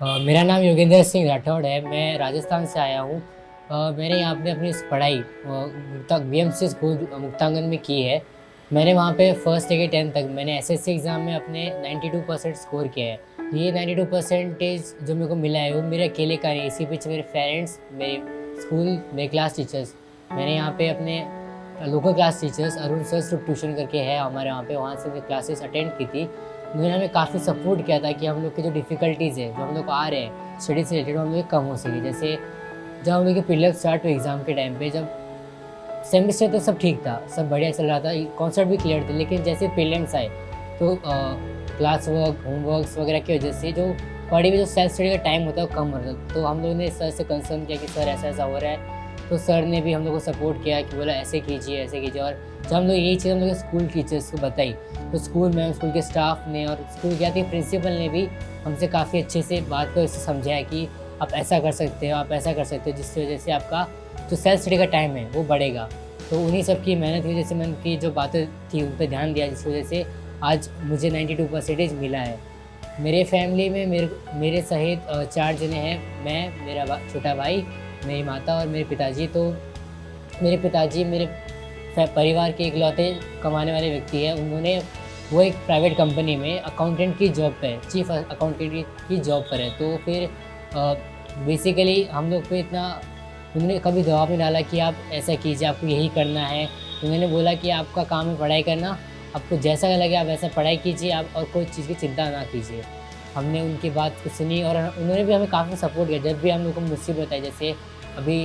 मेरा नाम योगेंद्र सिंह राठौड़ है। मैं राजस्थान से आया हूँ। मैंने यहाँ पे अपनी पढ़ाई बीएमसी स्कूल मुक्तांगन में की है। मैंने वहाँ पे फर्स्ट से 10th तक मैंने एसएससी एग्ज़ाम में अपने 92% स्कोर किया है। ये 92 परसेंटेज जो मेरे को मिला है वो मेरे अकेले का नहीं, इसी पीछे मेरे पेरेंट्स, मेरे स्कूल, मेरे क्लास टीचर्स। मैंने यहाँ पे अपने local class teachers Arun sir tuition करके है हमारे यहाँ पे, वहाँ से मैं क्लासेस अटेंड की थी। उन्होंने हमें काफ़ी सपोर्ट किया था कि हम लोग की जो डिफ़िकल्टीज़ है, जो हम लोग आ रहे हैं स्टडी से रिलेटेड, हम लोग कम हो सके। जैसे जब हम लोग के पीरियड स्टार्ट हुए एग्ज़ाम के टाइम पे, जब सेमेस्टर तो सब ठीक था, सब बढ़िया चल रहा था, कॉन्सेप्ट भी क्लियर थे, लेकिन जैसे प्रीलिम्स आए तो क्लास वर्क, होमवर्क्स वगैरह की वजह से जो पढ़ी हुई जो सेल्फ स्टडी का टाइम होता है वो कम हो रहा था। तो हम लोगों ने सर से कंसर्न किया कि सर ऐसा ऐसा हो रहा है। तो सर ने भी हम लोग को सपोर्ट किया कि बोला ऐसे कीजिए ऐसे कीजिए। और जब हम लोग यही चीज़ हम लोग स्कूल टीचर्स को बताई तो स्कूल मैम, स्कूल के स्टाफ ने और स्कूल क्या थी प्रिंसिपल ने भी हमसे काफ़ी अच्छे से बात कर इससे समझाया कि आप ऐसा कर सकते हो, आप ऐसा कर सकते हो, जिसकी वजह से आपका जो सेल्फ स्टडी का टाइम है वो बढ़ेगा। तो उन्हीं सब की मेहनत की वजह से मैंने की जो बातें थी उन पर ध्यान दिया, जिसकी वजह से आज मुझे 92 परसेंटेज मिला है। मेरे फैमिली में मेरे सहित 4 जने हैं। मैं, मेरा छोटा भाई, मेरी माता और मेरे पिताजी। तो मेरे पिताजी मेरे परिवार के इकलौते कमाने वाले व्यक्ति हैं। वो एक प्राइवेट कंपनी में अकाउंटेंट की जॉब पे है, चीफ अकाउंटेंट की जॉब पर है। तो फिर बेसिकली हम लोग पे इतना उन्होंने कभी दबाव नहीं डाला कि आप ऐसा कीजिए, आपको यही करना है। उन्होंने बोला कि आपका काम है पढ़ाई करना, आपको जैसा लगे आप वैसा पढ़ाई कीजिए, आप और कोई चीज़ की चिंता ना कीजिए। हमने उनकी बात को सुनी और उन्होंने भी हमें काफ़ी सपोर्ट किया जब भी हम लोग को मुसीबत आई। जैसे अभी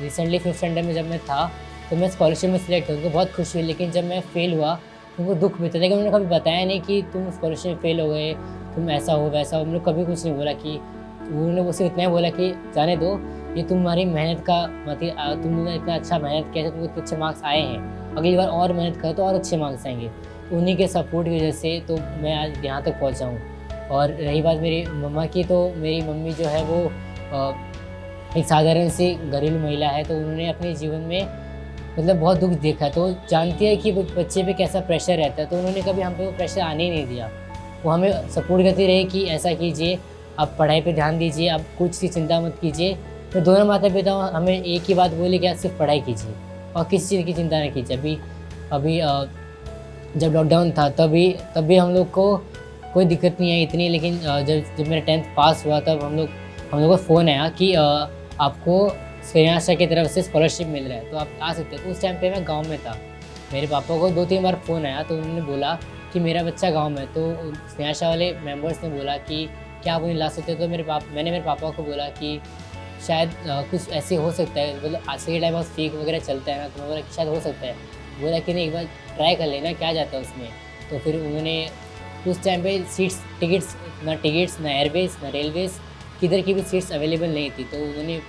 रिसेंटली 5th स्टैंडर्ड में जब मैं था तो मैं स्कॉलरशिप में सिलेक्ट हुआ, उनको बहुत खुशी हुई। लेकिन जब मैं फेल हुआ तो उनको दुःख भी था, लेकिन उन्होंने कभी बताया नहीं कि तुम स्कॉलरशिप में फेल हो गए, तुम ऐसा हो वैसा हो। उन्होंने कभी कुछ नहीं बोला। कि उन्होंने मुझसे इतना ही बोला कि जाने दो, ये तुम्हारी मेहनत का मतलब तुमने इतना अच्छा मेहनत किया है, तुमको इतने अच्छे मार्क्स आए हैं, अगली बार और मेहनत करो तो और अच्छे मार्क्स आएंगे। तो उन्हीं के सपोर्ट की वजह से तो मैं आज यहाँ तक पहुँचा हूँ। और रही बात मेरी मम्मा की, तो मेरी मम्मी जो है वो एक साधारण सी घरेलू महिला है। तो उन्होंने अपने जीवन में मतलब बहुत दुख देखा, तो जानती है कि बच्चे पे कैसा प्रेशर रहता है। तो उन्होंने कभी हम पे वो प्रेशर आने ही नहीं दिया। वो हमें सपोर्ट करती रही कि ऐसा कीजिए, आप पढ़ाई पे ध्यान दीजिए, आप कुछ की चिंता मत कीजिए। तो दोनों माता पिता हमें एक ही बात बोली कि आप सिर्फ पढ़ाई कीजिए और किसी चीज़ की चिंता नहीं कीजिए। अभी जब लॉकडाउन था तभी हम लोग को कोई दिक्कत नहीं आई इतनी। लेकिन जब मेरा 10th पास हुआ तब हम लोग को फ़ोन आया कि आपको स्नेहाशा की तरफ से स्कॉलरशिप मिल रहा है, तो आप आ सकते हो। तो उस टाइम पे मैं गांव में था। मेरे पापा को 2-3 बार फ़ोन आया तो उन्होंने बोला कि मेरा बच्चा गांव में। तो स्नेहाशा वाले मेंबर्स ने बोला कि क्या आप उन्हें ला सकते हो। तो मैंने मेरे पापा को बोला कि शायद कुछ ऐसे हो सकता है, मतलब आज के टाइम में फेक वगैरह चलता है ना, तो मैं बोला कि शायद हो सकता है। बोला कि नहीं, एक बार ट्राई कर लेना, क्या जाता है उसमें। तो फिर उन्होंने उस टाइम पे टिकट्स ना एयरवेज ना रेलवेज़, किधर की भी सीट्स अवेलेबल नहीं थी। तो उन्होंने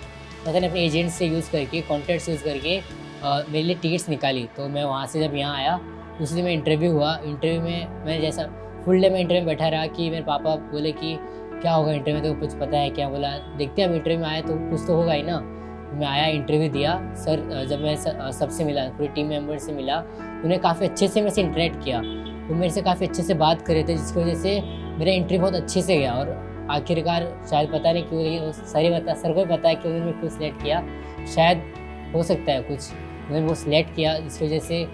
मतलब अपने एजेंट से यूज़ करके, कॉन्टैक्ट्स यूज़ करके मेरे लिए टिकट्स निकाली। तो मैं वहाँ से जब यहाँ आया उसी दिन में इंटरव्यू हुआ। इंटरव्यू में मैं जैसा फुल डे में इंटरव्यू में बैठा रहा कि मेरे पापा बोले कि क्या होगा इंटरव्यू में, तो कुछ पता है क्या। बोला देखते हैं, अब इंटरव्यू में आया तो कुछ तो होगा ही ना। मैं आया, इंटरव्यू दिया। सर जब मैं सबसे मिला, पूरी टीम मेंबर से मिला, उन्हें काफ़ी अच्छे से मेरे से इंटरेक्ट किया। वो मेरे से काफ़ी अच्छे से बात कर रहे थे, जिसकी वजह से मेरा इंटरव्यू बहुत अच्छे से गया। और आखिरकार शायद पता नहीं क्यों, लेकिन सर को ही पता है कि उन्होंने क्यों सिलेक्ट किया। शायद हो सकता है कुछ उन्होंने वो सिलेक्ट किया, जिसकी वजह से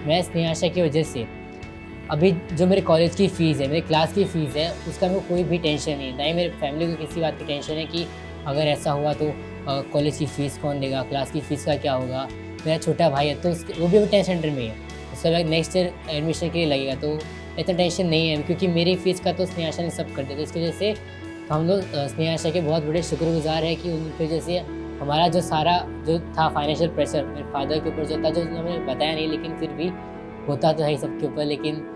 मैं स्नेहाशा की वजह से अभी जो मेरे कॉलेज की फ़ीस है, मेरे क्लास की फ़ीस है, उसका मेरे को कोई भी टेंशन नहीं है। ना ही मेरे फैमिली को किसी बात की टेंशन है कि अगर ऐसा हुआ तो कॉलेज की फ़ीस कौन देगा, क्लास की फ़ीस का क्या होगा। मेरा छोटा भाई है तो वो भी अभी 10th स्टैंडर्ड में है, उसका बाद नेक्स्ट ईयर एडमिशन के लिए लगेगा। तो इतना टेंशन नहीं है, क्योंकि मेरी फ़ीस का तो स्नेहाशा ने सब कर दिया। तो इसकी वजह से हम लोग स्नेहाशा के बहुत बड़े शुक्रगुजार हैं कि उनकी वजह से हमारा जो सारा जो था फाइनेंशियल प्रेशर मेरे फादर के ऊपर जो था, जो हमें बताया नहीं, लेकिन फिर भी होता तो है ही सबके ऊपर, लेकिन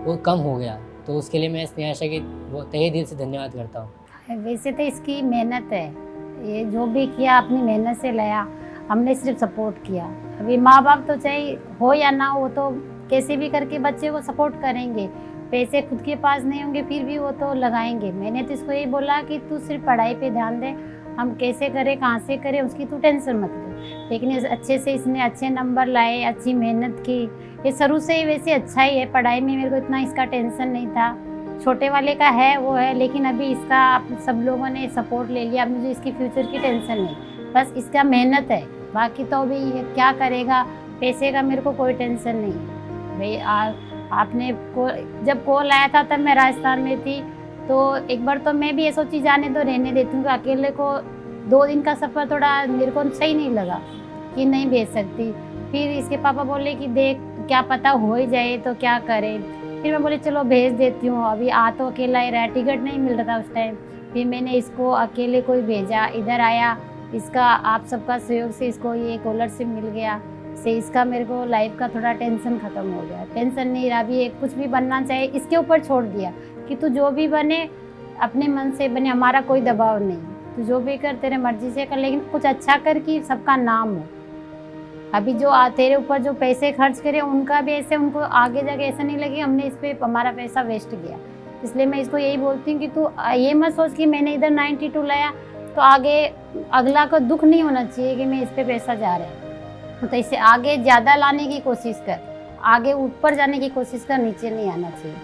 वो कम हो गया। तो उसके लिए मैं स्नेहाशा की बहुत तहे दिल से धन्यवाद करता हूँ। वैसे तो इसकी मेहनत है, ये जो भी किया अपनी मेहनत से लाया, हमने सिर्फ सपोर्ट किया। अभी माँ बाप तो चाहे हो या ना हो, तो कैसे भी करके बच्चे को सपोर्ट करेंगे। पैसे खुद के पास नहीं होंगे फिर भी वो तो लगाएंगे। मैंने तो इसको यही बोला कि तू सिर्फ पढ़ाई पे ध्यान दे, हम कैसे करें कहाँ से करें उसकी तू टेंशन मत ले। लेकिन अच्छे से इसने अच्छे नंबर लाए, अच्छी मेहनत की। ये शुरू से ही वैसे अच्छा ही है, पढ़ाई में मेरे को इतना इसका टेंशन नहीं था। छोटे वाले का है वो है, लेकिन अभी इसका सब लोगों ने सपोर्ट ले लिया। अब मुझे इसकी फ्यूचर की टेंशन नहीं, बस इसका मेहनत है। बाकी तो अभी ये क्या करेगा, पैसे का मेरे को कोई टेंशन नहीं है भाई। आपने जब कॉल आया था तब मैं राजस्थान में थी, तो एक बार तो मैं भी ये सोची जाने तो रहने देती हूँ। अकेले को 2 दिन का सफ़र थोड़ा मेरे को सही नहीं लगा कि नहीं भेज सकती। फिर इसके पापा बोले कि देख क्या पता हो ही जाए तो क्या करें। फिर मैं बोली चलो भेज देती हूँ। अभी आ तो अकेला ही रहा, टिकट नहीं मिल रहा था उस टाइम। फिर मैंने इसको अकेले को ही भेजा, इधर आया। इसका आप सबका सहयोग से इसको ये स्कॉलरशिप मिल गया, से इसका मेरे को लाइफ का थोड़ा टेंशन ख़त्म हो गया। टेंशन नहीं रहा, अभी कुछ भी बनना चाहिए इसके ऊपर छोड़ दिया कि तू जो भी बने अपने मन से बने, हमारा कोई दबाव नहीं, तू जो भी कर तेरे मर्जी से कर, लेकिन कुछ अच्छा कर कि सबका नाम हो। अभी जो तेरे ऊपर जो पैसे खर्च करे उनका भी ऐसे, उनको आगे जाके ऐसा नहीं लगे हमने इस पर हमारा पैसा वेस्ट गया। इसलिए मैं इसको यही बोलती हूँ कि तू ये मत सोच कि मैंने इधर 92 लाया तो आगे अगला को दुख नहीं होना चाहिए कि मैं इस पर पैसा जा रहा है। तो इससे आगे ज़्यादा लाने की कोशिश कर, आगे ऊपर जाने की कोशिश कर, नीचे नहीं आना चाहिए।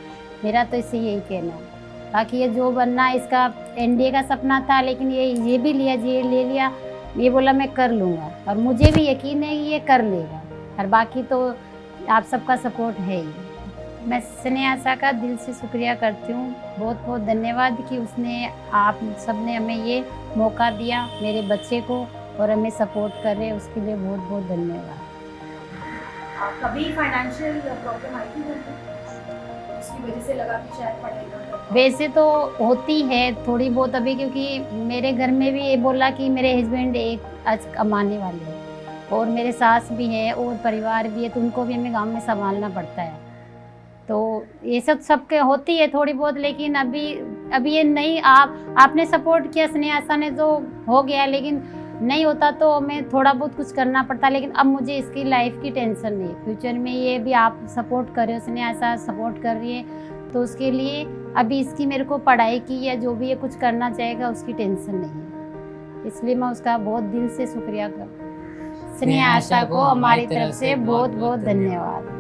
मेरा तो इससे यही कहना है। बाकी ये जो बनना इसका एनडीए का सपना था, लेकिन ये भी लिया, ये ले लिया, ये बोला मैं कर लूँगा, और मुझे भी यकीन है कि ये कर लेगा। और बाकी तो आप सबका सपोर्ट है ही। मैं स्नेहा का दिल से शुक्रिया करती हूँ, बहुत बहुत धन्यवाद कि उसने आप सबने हमें ये मौका दिया मेरे बच्चे को, और हमें सपोर्ट कर रहे हैं, उसके लिए बहुत बहुत धन्यवाद। कभी फाइनेंशियल प्रॉब्लम आई थी घर में, इसकी वजह से लगा कि शायद पढ़ेगा? वैसे तो होती है थोड़ी बहुत अभी, क्योंकि मेरे घर में भी ये बोला कि मेरे हस्बैंड एक आज कमाने वाले हैं और मेरे सास भी है और परिवार भी है, तो उनको भी हमें गांव में संभालना पड़ता है। तो ये सब सबके होती है थोड़ी बहुत, लेकिन अभी ये नहीं, आपने सपोर्ट किया, स्नेहा ने जो हो गया, लेकिन नहीं होता तो हमें थोड़ा बहुत कुछ करना पड़ता। लेकिन अब मुझे इसकी लाइफ की टेंशन नहीं है, फ्यूचर में ये भी आप सपोर्ट कर रहे हो, स्नेहा सपोर्ट कर रही है, तो उसके लिए अभी इसकी मेरे को पढ़ाई की या जो भी ये कुछ करना चाहेगा उसकी टेंशन नहीं है। इसलिए मैं उसका बहुत दिल से शुक्रिया कर, स्नेहा को हमारी तरफ से बहुत बहुत धन्यवाद।